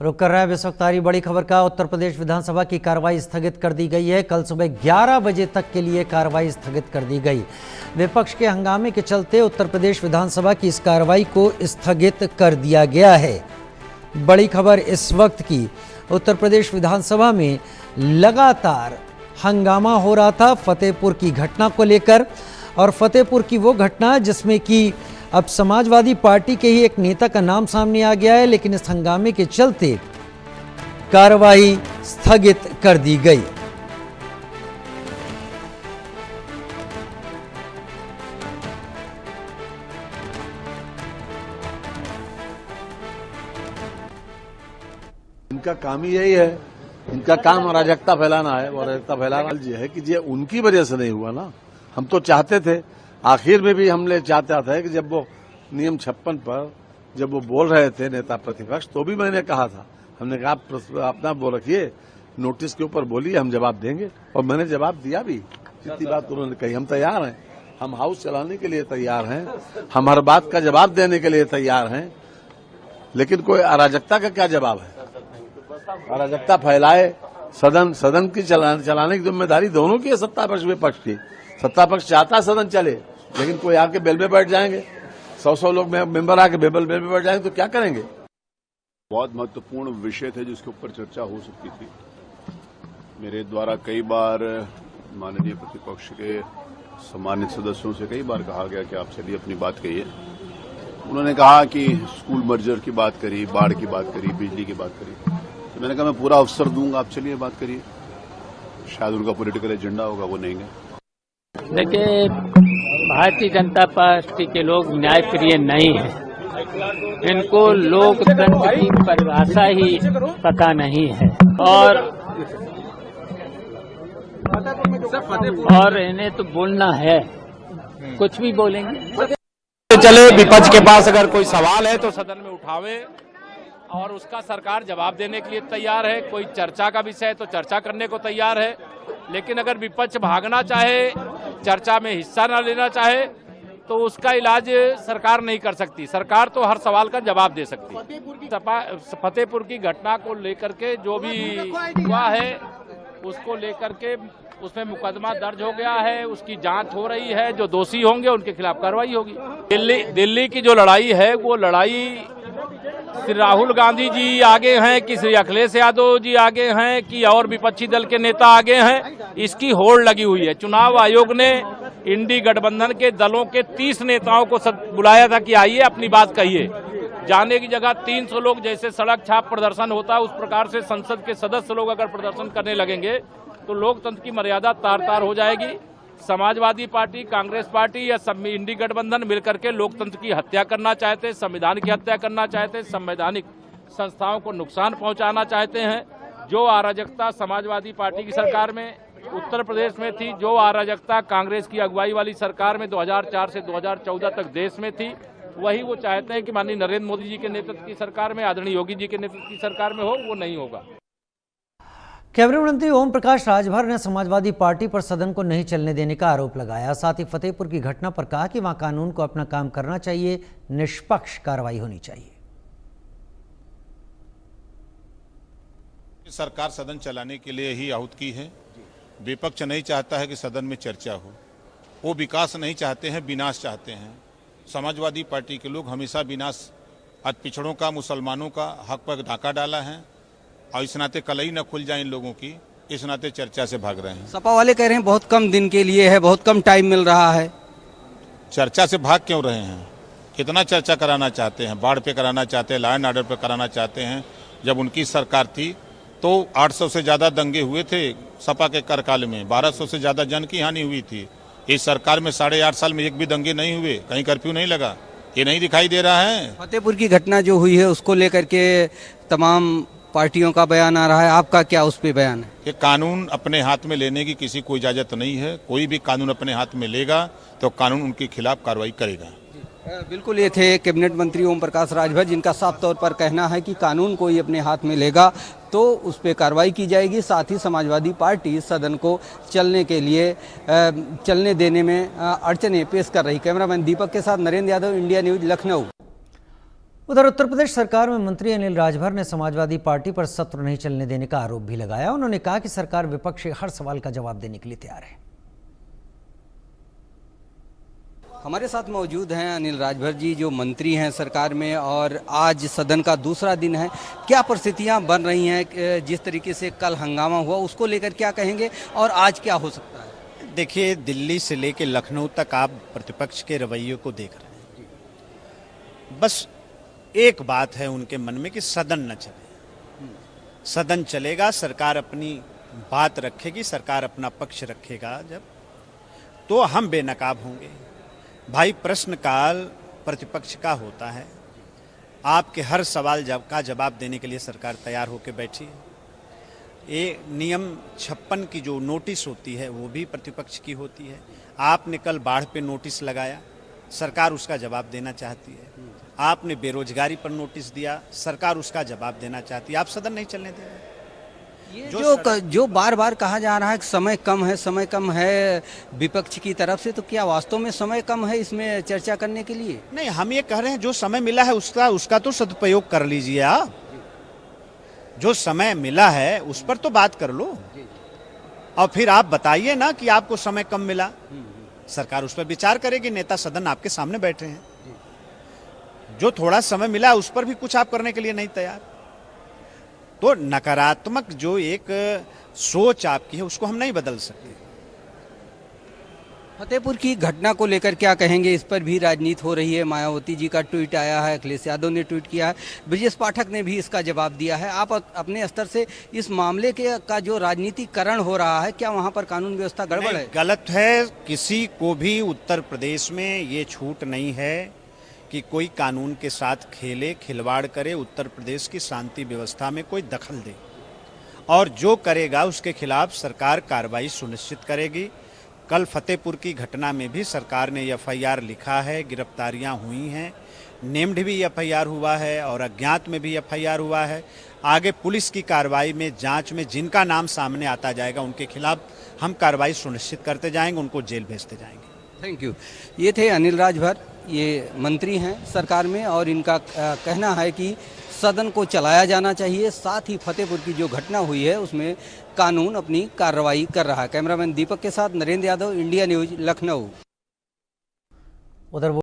रुक कर रहा है इस वक्त आ रही बड़ी खबर का। उत्तर प्रदेश विधानसभा की कार्रवाई स्थगित कर दी गई है। कल सुबह 11 बजे तक के लिए कार्रवाई स्थगित कर दी गई। विपक्ष के हंगामे के चलते उत्तर प्रदेश विधानसभा की इस कार्रवाई को स्थगित कर दिया गया है। बड़ी खबर इस वक्त की, उत्तर प्रदेश विधानसभा में लगातार हंगामा हो रहा था फतेहपुर की घटना को लेकर, और फतेहपुर की वो घटना जिसमें कि अब समाजवादी पार्टी के ही एक नेता का नाम सामने आ गया है, लेकिन इस हंगामे के चलते कार्रवाई स्थगित कर दी गई। इनका काम ही यही है, इनका काम अराजकता फैलाना है। और अराजकता फैलाना ये है कि ये उनकी वजह से नहीं हुआ ना। हम तो चाहते थे, आखिर में भी हमने चाहता था कि जब वो नियम 56 पर जब वो बोल रहे थे नेता प्रतिपक्ष, तो भी मैंने कहा था, हमने कहा आप अपना वो रखिए, नोटिस के ऊपर बोलिए, हम जवाब देंगे। और मैंने जवाब दिया भी, जितनी बात उन्होंने कही। हम तैयार हैं, हम हाउस चलाने के लिए तैयार हैं, हम हर बात का जवाब देने के लिए तैयार हैं। लेकिन कोई अराजकता का क्या जवाब है? अराजकता फैलाए, सदन की चलाने की जिम्मेदारी दोनों की है, सत्ता पक्ष विपक्ष की। सत्ता पक्ष चाहता सदन चले, लेकिन कोई आके बेल में बैठ जाएंगे, 100 लोग मेंबर आके बेल में बैठ जाएंगे तो क्या करेंगे? बहुत महत्वपूर्ण विषय थे जिसके ऊपर चर्चा हो सकती थी। मेरे द्वारा कई बार माननीय प्रतिपक्ष के सम्मानित सदस्यों से कई बार कहा गया कि आप चलिए अपनी बात कहिए। उन्होंने कहा कि स्कूल मर्जर की बात करी, बाढ़ की बात करी, बिजली की बात करी। तो मैंने कहा मैं पूरा अवसर दूंगा, आप चलिए बात करिए। शायद उनका पॉलिटिकल एजेंडा होगा, वो नहीं है। देखिए, भारतीय जनता पार्टी के लोग न्यायप्रिय नहीं है। इनको लोकतंत्र की परिभाषा ही पता नहीं है, और इन्हें तो बोलना है, कुछ भी बोलेंगे। चले, विपक्ष के पास अगर कोई सवाल है तो सदन में उठावे, और उसका सरकार जवाब देने के लिए तैयार है। कोई चर्चा का विषय है तो चर्चा करने को तैयार है। लेकिन अगर विपक्ष भागना चाहे, चर्चा में हिस्सा न लेना चाहे, तो उसका इलाज सरकार नहीं कर सकती। सरकार तो हर सवाल का जवाब दे सकती। फतेहपुर की घटना को लेकर के जो भी हुआ है, उसको लेकर के उसमें मुकदमा दर्ज हो गया है, उसकी जांच हो रही है। जो दोषी होंगे उनके खिलाफ कार्रवाई होगी। दिल्ली की जो लड़ाई है, वो लड़ाई श्री राहुल गांधी जी आगे हैं कि श्री अखिलेश यादव जी आगे हैं कि और विपक्षी दल के नेता आगे हैं, इसकी होड़ लगी हुई है। चुनाव आयोग ने इंडी गठबंधन के दलों के 30 नेताओं को बुलाया था कि आइए अपनी बात कहिए। जाने की जगह 300 लोग, जैसे सड़क छाप प्रदर्शन होता है उस प्रकार से संसद के सदस्य लोग अगर प्रदर्शन करने लगेंगे तो लोकतंत्र की मर्यादा तार-तार हो जाएगी। समाजवादी पार्टी, कांग्रेस पार्टी या इंडी गठबंधन मिलकर के लोकतंत्र की हत्या करना चाहते हैं, संविधान की हत्या करना चाहते हैं, संवैधानिक संस्थाओं को नुकसान पहुंचाना चाहते हैं। जो अराजकता समाजवादी पार्टी की सरकार में उत्तर प्रदेश में थी, जो अराजकता कांग्रेस की अगुवाई वाली सरकार में 2004 से 2014 तक देश में थी, वही वो चाहते हैं कि माननीय नरेंद्र मोदी जी के नेतृत्व की सरकार में, आदरणीय योगी जी के नेतृत्व की सरकार में हो। वो नहीं होगा। कैबिनेट मंत्री ओम प्रकाश राजभर ने समाजवादी पार्टी पर सदन को नहीं चलने देने का आरोप लगाया। साथ ही फतेहपुर की घटना पर कहा कि वहां कानून को अपना काम करना चाहिए, निष्पक्ष कार्रवाई होनी चाहिए। सरकार सदन चलाने के लिए ही आहूत की है। विपक्ष नहीं चाहता है कि सदन में चर्चा हो। वो विकास नहीं चाहते हैं, विनाश चाहते हैं। समाजवादी पार्टी के लोग हमेशा विनाश, आज पिछड़ों का, मुसलमानों का हक पर डाका डाला है, और इस नाते कलई न खुल जाए इन लोगों की, इस नाते चर्चा से भाग रहे हैं। सपा वाले कह रहे हैं बहुत कम दिन के लिए है, बहुत कम टाइम मिल रहा है। चर्चा से भाग क्यों रहे हैं? कितना चर्चा कराना चाहते हैं? बाढ़ पे कराना चाहते हैं, लॉ एंड ऑर्डर पे कराना चाहते हैं। जब उनकी सरकार थी तो 800 से ज्यादा दंगे हुए थे सपा के कार्यकाल में, 1200 से ज्यादा जन की हानि हुई थी। इस सरकार में 8.5 साल में एक भी दंगे नहीं हुए, कहीं कर्फ्यू नहीं लगा। ये नहीं दिखाई दे रहा है। फतेहपुर की घटना जो हुई है उसको लेकर के तमाम पार्टियों का बयान आ रहा है, आपका क्या उस पे बयान है? कि कानून अपने हाथ में लेने की किसी को इजाजत नहीं है। कोई भी कानून अपने हाथ में लेगा तो कानून उनके खिलाफ कार्रवाई करेगा। बिल्कुल, ये थे कैबिनेट मंत्री ओम प्रकाश राजभर, जिनका साफ तौर पर कहना है कि कानून कोई अपने हाथ में लेगा तो उस पर कार्रवाई की जाएगी। साथ ही समाजवादी पार्टी सदन को चलने देने में अड़चनें पेश कर रही। कैमरामैन दीपक के साथ नरेंद्र यादव, इंडिया न्यूज, लखनऊ। उधर उत्तर प्रदेश सरकार में मंत्री अनिल राजभर ने समाजवादी पार्टी पर सत्र नहीं चलने देने का आरोप भी लगाया। उन्होंने कहा कि सरकार विपक्ष के हर सवाल का जवाब देने के लिए तैयार है। हमारे साथ मौजूद हैं अनिल राजभर जी, जो मंत्री हैं सरकार में, और आज सदन का दूसरा दिन है। क्या परिस्थितियां बन रही हैं? जिस तरीके से कल हंगामा हुआ उसको लेकर क्या कहेंगे और आज क्या हो सकता है? देखिए, दिल्ली से लेकर लखनऊ तक आप प्रतिपक्ष के रवैये को देख रहे हैं। बस एक बात है उनके मन में कि सदन न चले। सदन चलेगा, सरकार अपनी बात रखेगी, सरकार अपना पक्ष रखेगा, जब तो हम बेनकाब होंगे। भाई, प्रश्नकाल प्रतिपक्ष का होता है। आपके हर सवाल का जवाब देने के लिए सरकार तैयार होकर बैठी है। ये नियम 56 की जो नोटिस होती है वो भी प्रतिपक्ष की होती है। आपने कल बाढ़ पे नोटिस लगाया, सरकार उसका जवाब देना चाहती है। आपने बेरोजगारी पर नोटिस दिया, सरकार उसका जवाब देना चाहती है। आप सदन नहीं चलने दे रहे। जो बार बार कहा जा रहा है कि समय कम है, समय कम है विपक्ष की तरफ से, तो क्या वास्तव में समय कम है इसमें चर्चा करने के लिए? नहीं, हम ये कह रहे हैं जो समय मिला है उसका तो सदुपयोग कर लीजिए। आप जो समय मिला है उस पर तो बात कर लो, और फिर आप बताइए ना कि आपको समय कम मिला। सरकार उस पर विचार करेगी। नेता सदन आपके सामने बैठे हैं। जो थोड़ा समय मिला उस पर भी कुछ आप करने के लिए नहीं तैयार, तो नकारात्मक जो एक सोच आपकी है उसको हम नहीं बदल सकते। फतेहपुर की घटना को लेकर क्या कहेंगे? इस पर भी राजनीति हो रही है। मायावती जी का ट्वीट आया है, अखिलेश यादव ने ट्वीट किया है, ब्रजेश पाठक ने भी इसका जवाब दिया है। आप अपने स्तर से इस मामले का जो राजनीतिकरण हो रहा है, क्या वहां पर कानून व्यवस्था गड़बड़ है? गलत है। किसी को भी उत्तर प्रदेश में ये छूट नहीं है कि कोई कानून के साथ खेले, खिलवाड़ करे, उत्तर प्रदेश की शांति व्यवस्था में कोई दखल दे, और जो करेगा उसके खिलाफ सरकार कार्रवाई सुनिश्चित करेगी। कल फतेहपुर की घटना में भी सरकार ने एफआईआर लिखा है, गिरफ्तारियां हुई हैं, नेम्ड भी एफआईआर हुआ है और अज्ञात में भी एफआईआर हुआ है। आगे पुलिस की कार्रवाई में, जांच में जिनका नाम सामने आता जाएगा उनके खिलाफ हम कार्रवाई सुनिश्चित करते जाएंगे, उनको जेल भेजते जाएंगे। Thank you. ये थे अनिल राजभर, ये मंत्री हैं सरकार में, और इनका कहना है कि सदन को चलाया जाना चाहिए। साथ ही फतेहपुर की जो घटना हुई है उसमें कानून अपनी कार्रवाई कर रहा है। कैमरामैन दीपक के साथ नरेंद्र यादव, इंडिया न्यूज, लखनऊ। उधर